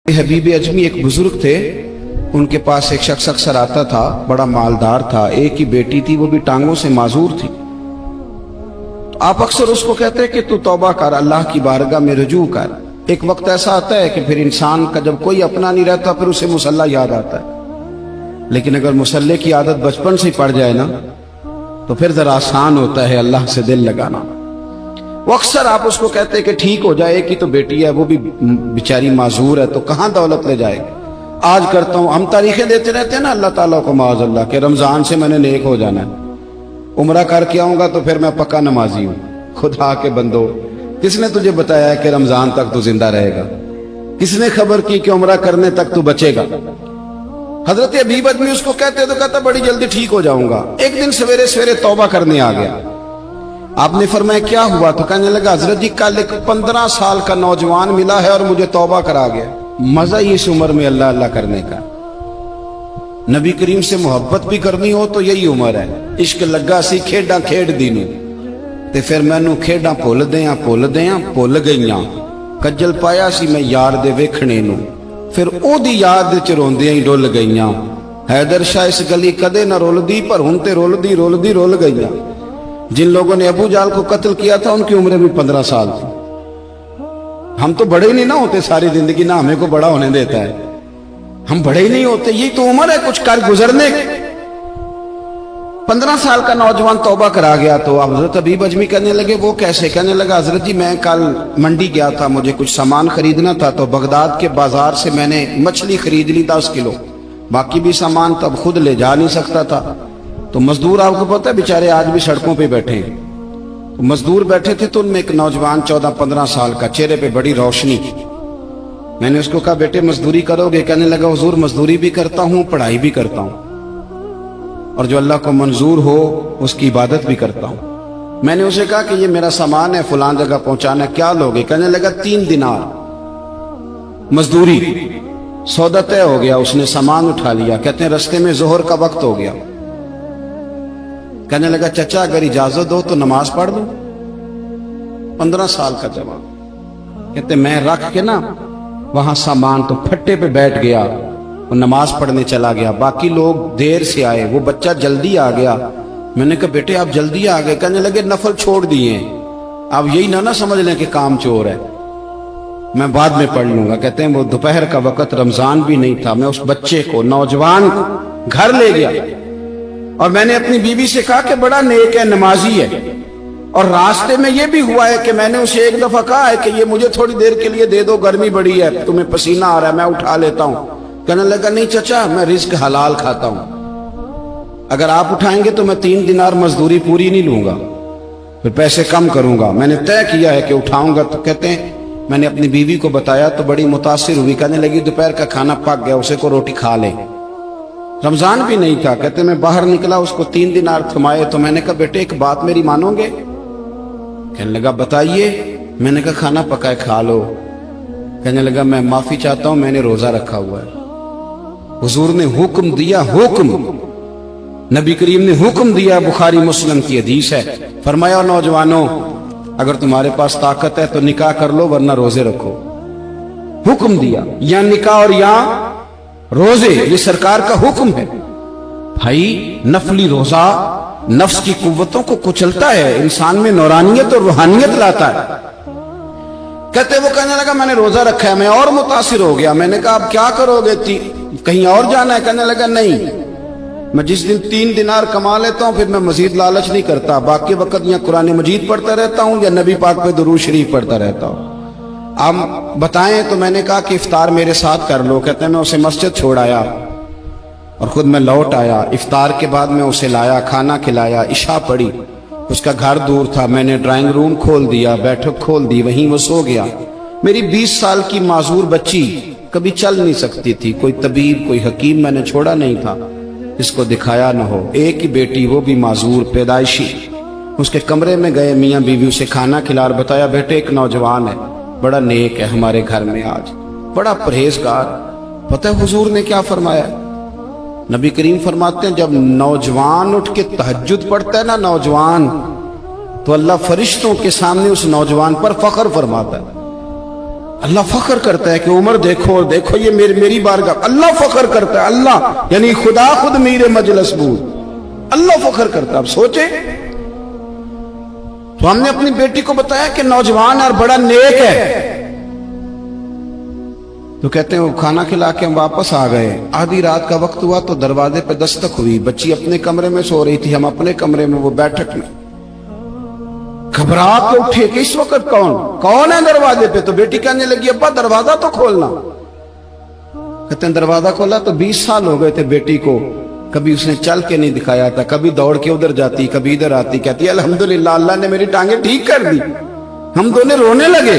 हबीब अजमी एक बुजुर्ग थे, उनके पास एक शख्स अक्सर आता था, बड़ा मालदार था, एक ही बेटी थी, वो भी टांगों से माजूर थी। तो आप अक्सर उसको कहते हैं कि तू तौबा कर, अल्लाह की बारगाह में रुजू कर। एक वक्त ऐसा आता है कि फिर इंसान का जब कोई अपना नहीं रहता फिर उसे मुसल्ला याद आता है, लेकिन अगर मुसल्ले की आदत बचपन से पड़ जाए ना तो फिर जरा आसान होता है अल्लाह से दिल लगाना। वो अक्सर आप उसको कहते हैं कि ठीक हो जाए, कि तो बेटी है, वो भी बेचारी माजूर है, तो कहां दौलत ले जाएगी। आज करता हूं, हम तारीखें देते रहते हैं ना अल्लाह ताला को माज़अल्लाह के रमजान से मैंने नेक हो जाना है, उम्रा करके आऊंगा तो फिर मैं पक्का नमाजी हूं। खुदा के बंदो, किसने तुझे बताया है कि रमजान तक तू जिंदा रहेगा? किसने खबर की कि उम्रा करने तक तू बचेगा? हजरत हबीब अजमी उसको कहते तो कहता बड़ी जल्दी ठीक हो जाऊंगा। एक दिन सवेरे सवेरे तौबा करने आ गया। आपने फरमाया क्या हुआ? तो कहने लगा हजरत जी कल एक 15 साल का नौजवान मिला है और मुझे तौबा करा गया। मजा ही इस उम्र में अल्लाह अल्लाह करने का। नबी करीम से मोहब्बत भी करनी हो तो यही उम्र है। इश्क लगा सी खेडा खेड दी नूं ते फिर मैनू खेडा भुल गईयां। कज्जल पाया सी मैं यार दे वेखणे नूं, फिर ओदी याद विच रोंदियां ही डुल गईयां। हैदर शाह इस गली कदे न रुलदी, पर हुण ते रुल गईयां। जिन लोगों ने अबू जाल को कत्ल किया था उनकी उम्र भी 15 साल थी। हम तो बड़े ही नहीं ना होते सारी जिंदगी, ना हमें को बड़ा होने देता है, हम बड़े ही नहीं होते। यही तो उम्र है कुछ कर गुजरने की। 15 साल का नौजवान तौबा करा गया। तो हजरत हबीब अजमी कहने लगे वो कैसे? कहने लगा हजरत जी मैं कल मंडी गया था, मुझे कुछ सामान खरीदना था, तो बगदाद के बाजार से मैंने मछली खरीद ली 10 किलो, बाकी भी सामान तब खुद ले जा नहीं सकता था। तो मजदूर आपको पता है बेचारे आज भी सड़कों पे बैठे हैं। तो मजदूर बैठे थे तो उनमें एक नौजवान 14-15 साल का, चेहरे पे बड़ी रोशनी। मैंने उसको कहा बेटे मजदूरी करोगे? कहने लगा हुजूर मजदूरी भी करता हूं, पढ़ाई भी करता हूं, और जो अल्लाह को मंजूर हो उसकी इबादत भी करता हूं। मैंने उसे कहा कि ये मेरा सामान है फलां जगह पहुंचाना, क्या लोगे? कहने लगा 3 दिनार मजदूरी। सौदा तय हो गया, उसने सामान उठा लिया। कहते हैं रस्ते में जोहर का वक्त हो गया। कहने लगा चचा अगर इजाजत दो तो नमाज पढ़ दो। 15 साल का जवान। कहते मैं रख के ना वहां सामान तो फट्टे पे बैठ गया और नमाज पढ़ने चला गया। बाकी लोग देर से आए, वो बच्चा जल्दी आ गया। मैंने कहा बेटे आप जल्दी आ गए? कहने लगे नफल छोड़ दिए, अब यही ना समझ लें कि काम चोर है, मैं बाद में पढ़ लूंगा। कहते हैं वो दोपहर का वक्त, रमजान भी नहीं था, मैं उस बच्चे को नौजवान को घर ले गया और मैंने अपनी बीवी से कहा कि बड़ा नेक है, नमाजी है। और रास्ते में ये भी हुआ है कि मैंने उसे एक दफा कहा है कि ये मुझे थोड़ी देर के लिए दे दो, गर्मी बड़ी है, तुम्हें पसीना आ रहा है, मैं उठा लेता हूं। कहने लगा नहीं चचा मैं रिस्क हलाल खाता हूं, अगर आप उठाएंगे तो मैं 3 दिनार मजदूरी पूरी नहीं लूंगा, फिर पैसे कम करूंगा, मैंने तय किया है कि उठाऊंगा। तो कहते हैं मैंने अपनी बीवी को बताया तो बड़ी मुतासिर हुई। कहने लगी दोपहर का खाना पक गया, उसे को रोटी खा ले। रमजान भी नहीं था। कहते मैं बाहर निकला, उसको 3 दिनार थमाए। तो मैंने कहा बेटे एक बात मेरी मानोगे? कहने लगा बताइए। मैंने कहा खाना पकाए खा लो। कहने लगा मैं माफी चाहता हूं, मैंने रोजा रखा हुआ है। हुजूर ने हुक्म दिया, हुक्म नबी करीम ने हुक्म दिया, बुखारी मुस्लिम की हदीस है। फरमाया नौजवानों अगर तुम्हारे पास ताकत है तो निकाह कर लो, वरना रोजे रखो। हुक्म दिया, या निकाह और या रोजे, ये सरकार का हुक्म है। भाई नफली रोजा नफ्स की कुव्वतों को कुचलता है, इंसान में नौरानियत और रूहानियत लाता है। कहते वो कहने लगा मैंने रोजा रखा है। मैं और मुतासिर हो गया। मैंने कहा अब क्या करोगे? कहीं और जाना है? कहने लगा नहीं, मैं जिस दिन 3 दिनार कमा लेता हूं फिर मैं मजीद लालच नहीं करता, बाकी वक्त या कुरान मजीद पढ़ता रहता हूं या नबी पाक पे दुरूद शरीफ पढ़ता रहता हूं। आप बताएं? तो मैंने कहा कि इफ्तार मेरे साथ कर लो। कहते हैं मैं उसे मस्जिद छोड़ आया और खुद मैं लौट आया। इफ्तार के बाद मैं उसे लाया, खाना खिलाया, इशा पढ़ी। उसका घर दूर था, मैंने ड्राइंग रूम खोल दिया, बैठक खोल दी, वहीं वो सो गया। मेरी 20 साल की माजूर बच्ची कभी चल नहीं सकती थी, कोई तबीब कोई हकीम मैंने छोड़ा नहीं था इसको दिखाया न हो। एक ही बेटी, वो भी माजूर पैदाइशी। उसके कमरे में गए, मियाँ बीवी उसे खाना खिला और बताया बेटे एक नौजवान है, बड़ा नेक है हमारे घर में, आज बड़ा परहेजगार। पता है हुजूर ने क्या फरमाया? नबी करीम फरमाते हैं जब नौजवान उठ के तहज्जुद पढ़ता है ना नौजवान, तो अल्लाह फरिश्तों के सामने उस नौजवान पर फख्र फरमाता है। اللہ فخر کرتا ہے کہ عمر دیکھو دیکھو یہ میری بارگاہ، اللہ فخر کرتا ہے، اللہ یعنی خدا خود میر مجلس بود، اللہ فخر کرتا ہے۔ اب سوچے تو ہم نے اپنی بیٹی کو بتایا کہ نوجوان اور بڑا نیک ہے، تو کہتے ہیں وہ کھانا کھلا کے ہم واپس آ گئے، آدھی رات کا وقت ہوا تو دروازے پہ دستک ہوئی، بچی اپنے کمرے میں سو رہی تھی، ہم اپنے کمرے میں، وہ بیٹھک میں، گھبرا کے اٹھے کہ اس وقت کون ہے دروازے پہ؟ تو بیٹی کہنے لگی ابا دروازہ تو کھولنا۔ کہتے ہیں دروازہ کھولا تو 20 سال ہو گئے تھے بیٹی کو، کبھی اس نے چل کے نہیں دکھایا تھا، کبھی دوڑ کے ادھر جاتی کبھی ادھر آتی، کہتی الحمدللہ اللہ نے میری ٹانگیں ٹھیک کر دی۔ ہم دونوں رونے لگے،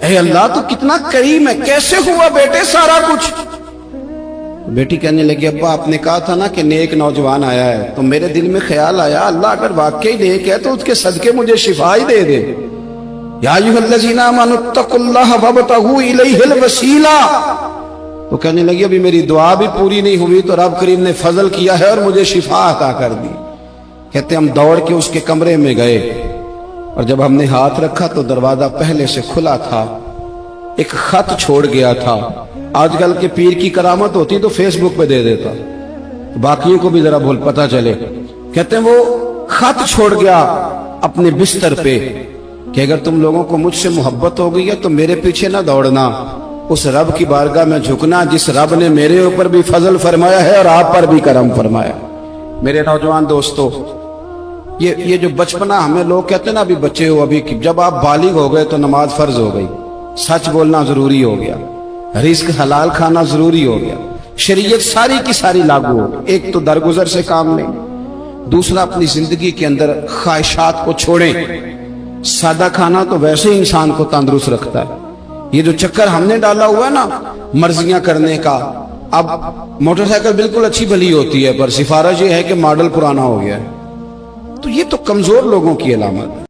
اے اللہ تو کتنا کریم ہے، کیسے ہوا بیٹے سارا کچھ؟ بیٹی کہنے لگی ابا آپ نے کہا تھا نا کہ نیک نوجوان آیا ہے، تو میرے دل میں خیال آیا اللہ اگر واقعی نیک ہے تو اس کے صدقے مجھے شفا ہی دے دے۔ یا ایھا الذین آمنوا اتقوا اللہ وابتغوا الیہ الوسیلہ، تو کہنے لگی ابھی میری دعا بھی پوری نہیں ہوئی تو رب کریم نے فضل کیا ہے اور مجھے شفا عطا کر دی۔ کہتے ہم دوڑ کے اس کے کمرے میں گئے اور جب ہم نے ہاتھ رکھا تو دروازہ پہلے سے کھلا تھا، ایک خط چھوڑ گیا تھا۔ آج کل کے پیر کی کرامت ہوتی تو فیس بک پہ دے دیتا، باقیوں کو بھی ذرا بھول پتہ چلے۔ کہتے ہیں وہ خط چھوڑ گیا اپنے بستر پہ کہ اگر تم لوگوں کو مجھ سے محبت ہو گئی ہے تو میرے پیچھے نہ دوڑنا، اس رب کی بارگاہ میں جھکنا جس رب نے میرے اوپر بھی فضل فرمایا ہے اور آپ پر بھی کرم فرمایا۔ میرے نوجوان دوستو، یہ جو بچپنا ہمیں لوگ کہتے ہیں نا ابھی بچے ہو، ابھی جب آپ بالغ ہو گئے تو نماز فرض ہو گئی، سچ بولنا ضروری ہو گیا، رزق حلال کھانا ضروری ہو گیا، شریعت ساری کی ساری لاگو ہو۔ ایک تو درگزر سے کام لیں، دوسرا اپنی زندگی کے اندر خواہشات کو چھوڑیں۔ سادہ کھانا تو ویسے ہی انسان کو تندرست رکھتا ہے، یہ جو چکر ہم نے ڈالا ہوا ہے نا مرضیاں کرنے کا، اب موٹر سائیکل بالکل اچھی بھلی ہوتی ہے پر سفارش یہ ہے کہ ماڈل پرانا ہو گیا ہے، تو یہ تو کمزور لوگوں کی علامت ہے۔